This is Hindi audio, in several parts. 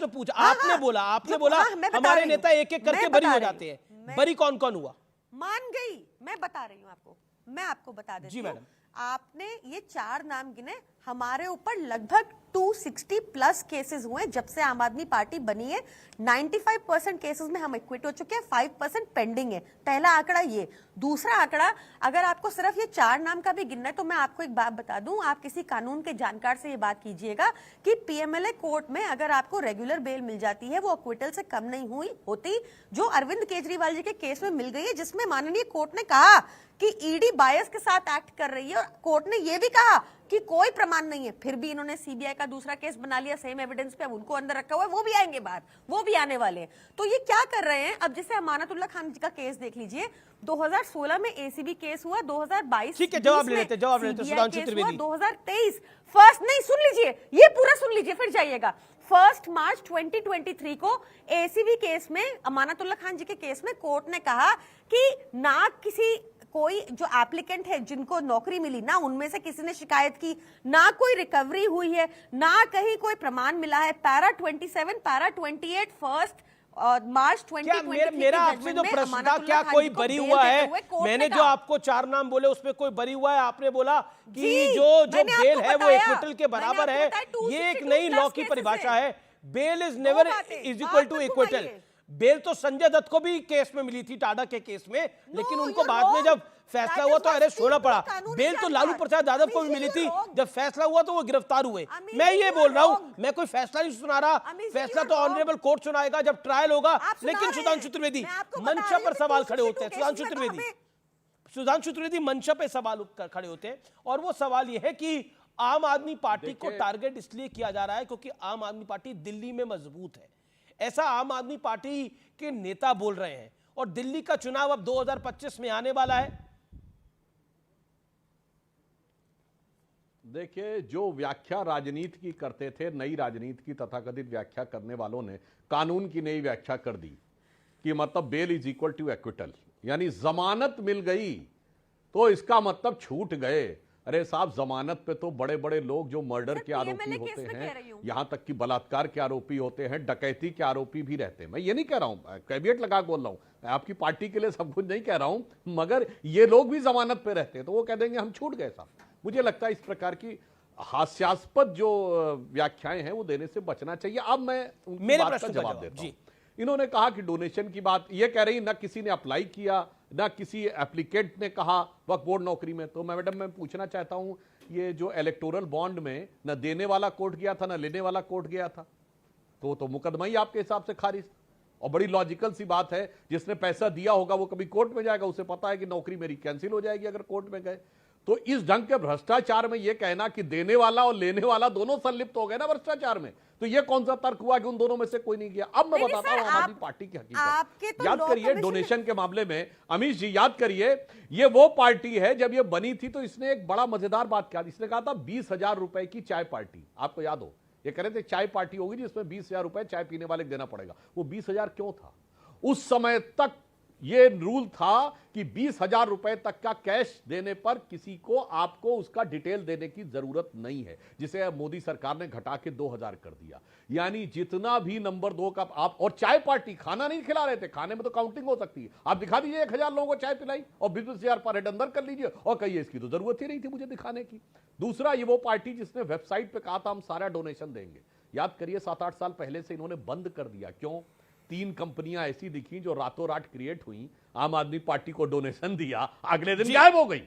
प्रश्न पूछा, आपने बोला हमारे नेता एक एक करके बरी हो जाते हैं, बरी कौन कौन हुआ? मान गई, मैं बता रही हूं आपको, मैं आपको बता देती हूं। आपने ये 4 नाम गिने, हमारे ऊपर लगभग 260 प्लस केसेस हुए जब से आम आदमी पार्टी बनी है। 95% केसेस में हम एक्विट हो चुके हैं, 5% पेंडिंग है। पहला आंकड़ा ये। दूसरा आंकड़ा, अगर आपको सिर्फ ये 4 नाम का भी गिनना है तो मैं आपको एक बात बता दूं, आप किसी कानून के जानकार से ये बात कीजिएगा कि पीएमएलए कोर्ट में अगर आपको रेगुलर बेल मिल जाती है, वो एक्विटल से कम नहीं हुई होती, जो अरविंद केजरीवाल जी के केस में मिल गई है, जिसमें माननीय कोर्ट ने कहा कि ईडी बायस के साथ एक्ट कर रही है, और कोर्ट ने यह भी कहा कि कोई प्रमाण नहीं है। फिर भी इन्होंने सीबीआई का दूसरा केस बना लिया सेम एविडेंस पे, अब उनको अंदर रखा हुआ है, वो भी आएंगे बाहर, वो भी आने वाले हैं। तो ये क्या कर रहे हैं? अब जैसे अमानतुल्लाह खान जी का केस देख लीजिए, 2016 में एसीबी केस हुआ, 2022 ठीक है, जवाब ले लेते सुधांशु त्रिवेदी। 2023 फर्स्ट, नहीं सुन लीजिए, ये पूरा सुन लीजिए फिर जाइएगा। 1 मार्च 2023 को एसीबी केस में, अमानतुल्लाह खान जी के केस में, कोर्ट ने कहा कि ना किसी कोई जो एप्लीकेंट है जिनको नौकरी मिली, ना उनमें से किसी ने शिकायत की, ना कोई रिकवरी हुई है, ना कहीं कोई प्रमाण मिला है। पैरा 27, पैरा 28 1 मार्च 2023 मेरा आपसे जो प्रश्न था, क्या कोई बरी हुआ है? मैंने जो आपको 4 नाम बोले उसमें कोई बरी हुआ है? आपने बोला कि जो बेल है वो इक्विटल के बराबर है। ये एक नई लॉ की परिभाषा है, bail is never is equal to acquittal. Bail तो संजय दत्त को भी केस में मिली थी, टाडा के केस में, लेकिन उनको बाद में जब फैसला हुआ तो अरेस्ट होना पड़ा। बेल तो लालू प्रसाद यादव को भी मिली थी, जब फैसला हुआ तो वो गिरफ्तार हुए। मैं ये बोल रहा हूं, मैं कोई फैसला नहीं सुना रहा, फैसला तो ऑनरेबल कोर्ट सुनाएगा जब ट्रायल होगा। लेकिन सुधांशु त्रिवेदी मंशा पर सवाल खड़े होते हैं, सुधांशु त्रिवेदी मंशा पे सवाल खड़े होते हैं, और वो सवाल ये है कि आम आदमी पार्टी को टारगेट इसलिए किया जा रहा है क्योंकि आम आदमी पार्टी दिल्ली में मजबूत है, ऐसा आम आदमी पार्टी के नेता बोल रहे हैं, और दिल्ली का चुनाव अब 2025 में आने वाला है। देखिए, जो व्याख्या राजनीति की करते थे, नई राजनीति की तथाकथित व्याख्या करने वालों ने कानून की नई व्याख्या कर दी कि मतलब bail is equal to acquittal, यानी जमानत मिल गई तो इसका मतलब छूट गए। अरे साहब, जमानत पे तो बड़े बड़े लोग जो मर्डर के आरोपी होते हैं, यहां तक कि बलात्कार के आरोपी होते हैं, डकैती के आरोपी भी रहते हैं। मैं ये नहीं कह रहा हूं, कैविएट लगा बोल रहा हूं, आपकी पार्टी के लिए सब कुछ नहीं कह रहा हूं, मगर ये लोग भी जमानत पे रहते हैं तो वो कह देंगे हम छूट गए साहब। मुझे लगता है इस प्रकार की हास्यास्पद जो व्याख्याएं हैं वो देने से बचना चाहिए। अब मैं उनकी बात का जवाब देता हूं। इन्होंने कहा कि डोनेशन की बात, ये कह रही ना किसी ने अप्लाई किया, ना किसी एप्लीकेंट ने कहा वक्फ बोर्ड नौकरी में। तो मैं मैडम, मैं पूछना चाहता हूं, ये जो इलेक्टोरल बॉन्ड में ना देने वाला कोर्ट गया था ना लेने वाला कोर्ट गया था, तो मुकदमा ही आपके हिसाब से खारिज। और बड़ी लॉजिकल सी बात है, जिसने पैसा दिया होगा वो कभी कोर्ट में जाएगा, उसे पता है कि नौकरी मेरी कैंसिल हो जाएगी अगर कोर्ट में गए। तो इस ढंग के भ्रष्टाचार में यह कहना कि देने वाला और लेने वाला दोनों संलिप्त हो गए ना भ्रष्टाचार में, तो ये कौन सा तर्क हुआ कि उन दोनों में से कोई नहीं गया? अब मैं बताता हूं आम आदमी पार्टी की हकीकत। तो याद करिए डोनेशन के मामले में, अमीश जी याद करिए, ये वो पार्टी है जब ये बनी थी तो इसने एक बड़ा मजेदार बात किया। इसने कहा था 20,000 रुपए की चाय पार्टी, आपको याद हो, ये कह रहे थे चाय पार्टी होगी जिसमें 20,000 रुपए चाय पीने वाले देना पड़ेगा। वो 20,000 क्यों था? उस समय तक ये रूल था कि 20,000 रुपए तक का कैश देने पर किसी को आपको उसका डिटेल देने की जरूरत नहीं है, जिसे मोदी सरकार ने घटा के 2,000 कर दिया। यानी जितना भी नंबर 2 का आप, और चाय पार्टी खाना नहीं खिला रहे थे, खाने में तो काउंटिंग हो सकती है। आप दिखा दीजिए 1,000 लोगों को चाय पिलाई और 20,000 पर हेड अंदर कर लीजिए और कहिए इसकी तो जरूरत ही नहीं थी मुझे दिखाने की। दूसरा, ये वो पार्टी जिसने वेबसाइट पे कहा था हम सारा डोनेशन देंगे। याद करिए 7-8 साल पहले से इन्होंने बंद कर दिया। क्यों? 3 कंपनियां ऐसी दिखी जो रातों रात क्रिएट हुई, आम आदमी पार्टी को डोनेशन दिया, अगले दिन गायब हो गई।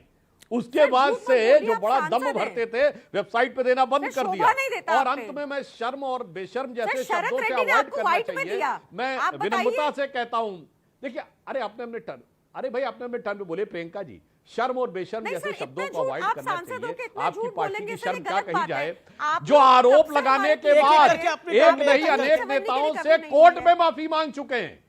उसके बाद से जो बड़ा दम भरते थे वेबसाइट पे देना बंद कर दिया। और अंत में मैं शर्म और बेशर्म जैसे शब्दों से अवॉइड करना चाहिए। मैं विनम्रता से कहता हूं, देखिए, अरे अपने टर्न, अरे भाई अपने टर्न पे बोले प्रियंका जी, शर्म और बेशर्म जैसे शब्दों को अवॉइड करना चाहिए। आपकी पार्टी की शर्म क्या कही जाए, जो आरोप लगाने के बाद एक नहीं अनेक नेताओं से कोर्ट में माफी मांग चुके हैं।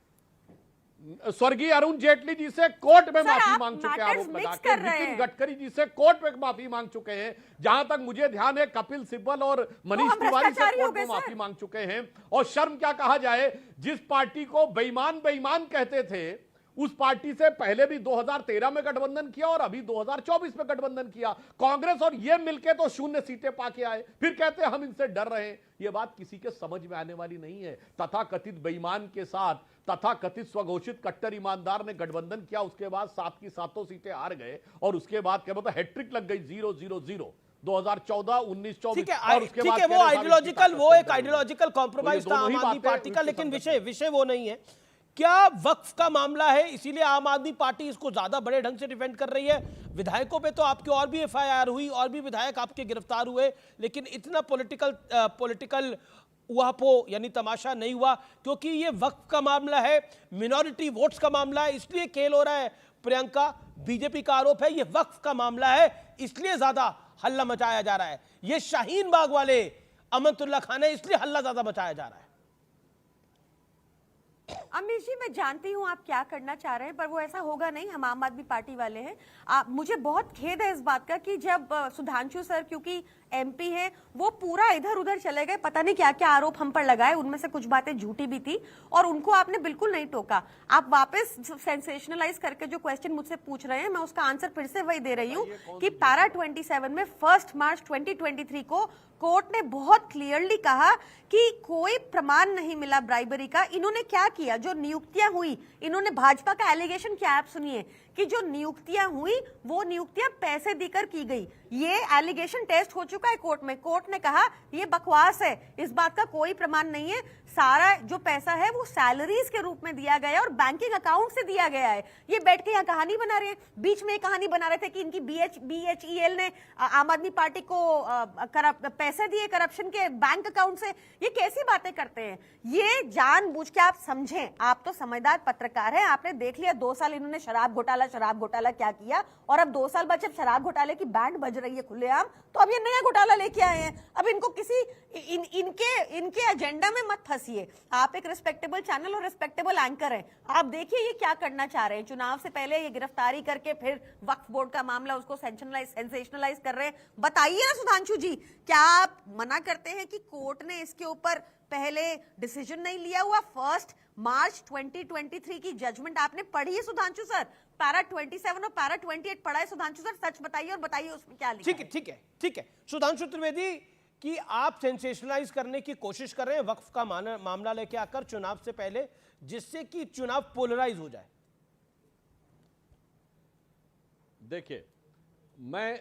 स्वर्गीय अरुण जेटली जी से कोर्ट में माफी मांग चुके हैं आरोप लगा के, नितिन गडकरी जी से कोर्ट में माफी मांग चुके हैं, जहां तक मुझे ध्यान है कपिल सिब्बल और मनीष तिवारी से कोर्ट में माफी मांग चुके हैं। और शर्म क्या कहा जाए, जिस पार्टी को बेईमान बेईमान कहते थे उस पार्टी से पहले भी 2013 में गठबंधन किया और अभी 2024 में गठबंधन किया। कांग्रेस और ये मिलके तो 0 सीटें पाके आए, फिर कहते हैं हम इनसे डर रहे हैं। ये बात किसी के समझ में आने वाली नहीं है। तथाकथित बेईमान के साथ तथाकथित स्वघोषित कट्टर ईमानदार ने गठबंधन किया, उसके बाद 7 की 7 सीटें हार गए और उसके बाद क्या मतलब हैट्रिक लग गई 0-0-0 2014, 19, 24। ठीक है, वो आइडियोलॉजिकल, वो एक आइडियोलॉजिकल कॉम्प्रोमाइज था आम आदमी पार्टी का, लेकिन विषय वो नहीं है। क्या वक्फ का मामला है इसीलिए आम आदमी पार्टी इसको ज्यादा बड़े ढंग से डिफेंड कर रही है? विधायकों पे तो आपके और भी एफआईआर हुई और भी विधायक आपके गिरफ्तार हुए, लेकिन इतना पॉलिटिकल उहापो यानी तमाशा नहीं हुआ, क्योंकि ये वक्फ का मामला है, मिनॉरिटी वोट्स का मामला है, इसलिए खेल हो रहा है। प्रियंका, बीजेपी का आरोप है ये वक्फ का मामला है इसलिए ज्यादा हल्ला मचाया जा रहा है। ये शाहीन बाग वाले अमनतुल्लाह खान है इसलिए हल्ला ज्यादा मचाया जा रहा है। अमीर जी, मैं जानती हूँ आप क्या करना चाह रहे हैं, पर वो ऐसा होगा नहीं। हम आम आदमी पार्टी वाले हैं। मुझे बहुत खेद है इस बात का कि जब सुधांशु सर, क्योंकि एमपी हैं, वो पूरा इधर उधर चले गए, पता नहीं क्या क्या आरोप हम पर लगाए, उनमें से कुछ बातें झूठी भी थी और उनको आपने बिल्कुल नहीं टोका। आप वापस सेंसेशनलाइज करके जो क्वेश्चन मुझसे पूछ रहे हैं, मैं उसका आंसर फिर से वही दे रही हूँ कि पैरा 27 में 1 मार्च 2023 को कोर्ट ने बहुत क्लियरली कहा कि कोई प्रमाण नहीं मिला ब्राइबरी का। इन्होंने क्या किया, जो नियुक्तियां हुई, इन्होंने भाजपा का एलिगेशन क्या, आप सुनिए, कि जो नियुक्तियां हुई वो नियुक्तियां पैसे देकर की गई। ये एलिगेशन टेस्ट हो चुका है कोर्ट में। कोर्ट ने कहा ये बकवास है, इस बात का कोई प्रमाण नहीं है, सारा जो पैसा है वो सैलरीज के रूप में दिया गया है और बैंकिंग अकाउंट से दिया गया है। ये बैठ के यहाँ कहानी बना रहे हैं। बीच में कहानी बना रहे थे कि इनकी BHEL ने आम आदमी पार्टी को पैसे दिए करप्शन के बैंक अकाउंट से। ये कैसी बातें करते हैं? ये जानबूझ के, आप समझें, आप तो समझदार पत्रकार हैं, आपने देख लिया 2 साल इन्होंने शराब घोटाला क्या किया, और अब 2 साल बाद जब शराब घोटाले की बैंड बज रही है खुलेआम, तो अब ये नया घोटाला लेके आए हैं। अब इनको किसी इनके एजेंडा में मत फंसिए। आप एक रिस्पेक्टेबल चैनल और रिस्पेक्टेबल एंकर हैं। आप देखिए ये क्या करना चाह रहे हैं। चुनाव से पहले ये गिरफ्तारी करके फिर वक्फ बोर्ड का मामला उसको सेंसेशनलाइज कर रहे हैं। बताइए ना सुधांशु जी, क्या आप मना करते हैं कि कोर्ट ने इसके ऊपर पहले डिसीजन नहीं लिया हुआ? 1 मार्च 2023 की जजमेंट आपने पढ़ी है सुधांशु सर? पैरा 27 और पैरा 28 पढ़ा है सुधांशु सर? सच बताइए और बताइए उसमें क्या लिखा है। ठीक है सुधांशु त्रिवेदी, कि आप सेंसेशनलाइज करने की कोशिश कर रहे हैं वक्फ का मामला लेके आकर चुनाव से पहले, जिससे कि चुनाव पोलराइज हो जाए। देखिए, मैं,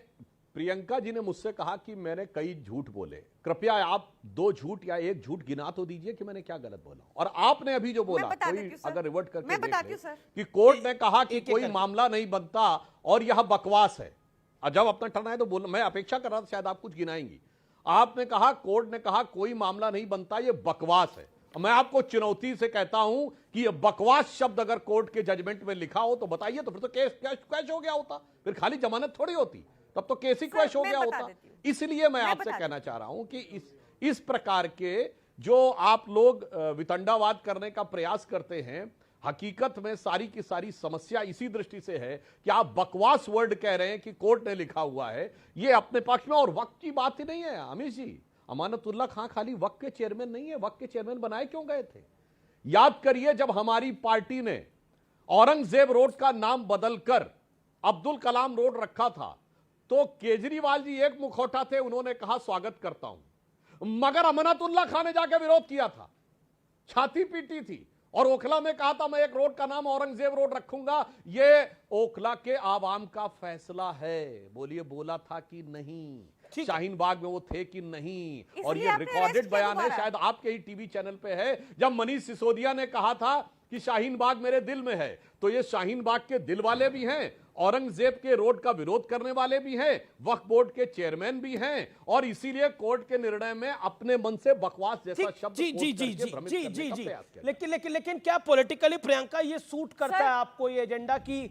प्रियंका जी ने मुझसे कहा कि मैंने कई झूठ बोले। कृपया आप 2 झूठ या 1 झूठ गिना तो दीजिए कि मैंने क्या गलत बोला। और आपने अभी जो बोला, कोई अगर रिवर्ट करके देख ले कि कोर्ट ने कहा कि कोई मामला नहीं बनता और यह बकवास है। जब अपना टर्न है तो बोलो, मैं अपेक्षा कर रहा था शायद आप कुछ गिनाएंगी। आपने कहा, कोर्ट ने कहा कोई मामला नहीं बनता, यह बकवास है। मैं आपको चुनौती से कहता हूं कि यह बकवास शब्द अगर कोर्ट के जजमेंट में लिखा हो तो बताइए, तो फिर तो केस क्वैश हो गया होता, फिर खाली जमानत थोड़ी होती, तब तो केस ही क्वैश हो गया होता। इसलिए मैं आपसे कहना चाह रहा हूं कि इस प्रकार के जो आप लोग वितंडावाद करने का प्रयास करते हैं, हकीकत में सारी की सारी समस्या इसी दृष्टि से है कि आप बकवास वर्ड कह रहे हैं कि कोर्ट ने लिखा हुआ है, ये अपने पक्ष में। और वक्त की बात ही नहीं है अमीश जी, अमानतुल्लाह खान खाली वक्त के चेयरमैन नहीं है, वक्त के चेयरमैन बनाए क्यों गए थे? याद करिए, जब हमारी पार्टी ने औरंगजेब रोड का नाम बदलकर अब्दुल कलाम रोड रखा था, तो केजरीवाल जी एक मुखौटा थे, उन्होंने कहा स्वागत करता हूं, मगर अमानतुल्लाह खान ने जाकर विरोध किया था, छाती पीटी थी और ओखला में कहा था मैं एक रोड का नाम औरंगजेब रोड रखूंगा। ये ओखला के आवाम का फैसला है। बोलिए, बोला था कि नहीं? शाहीन बाग में वो थे कि नहीं? और ये रिकॉर्डेड बयान है, शायद आपके ही टीवी चैनल पे है, जब मनीष सिसोदिया ने कहा था कि शाहीन बाग मेरे दिल में है। तो ये शाहीन बाग के दिल वाले भी हैं, औरंगजेब के रोड का विरोध करने वाले भी हैं, वक्फ बोर्ड के चेयरमैन भी हैं, और इसीलिए कोर्ट के निर्णय में अपने मन से बकवास जैसा शब्द लेकिन क्या पॉलिटिकली प्रियंका ये सूट करता है आपको, ये एजेंडा की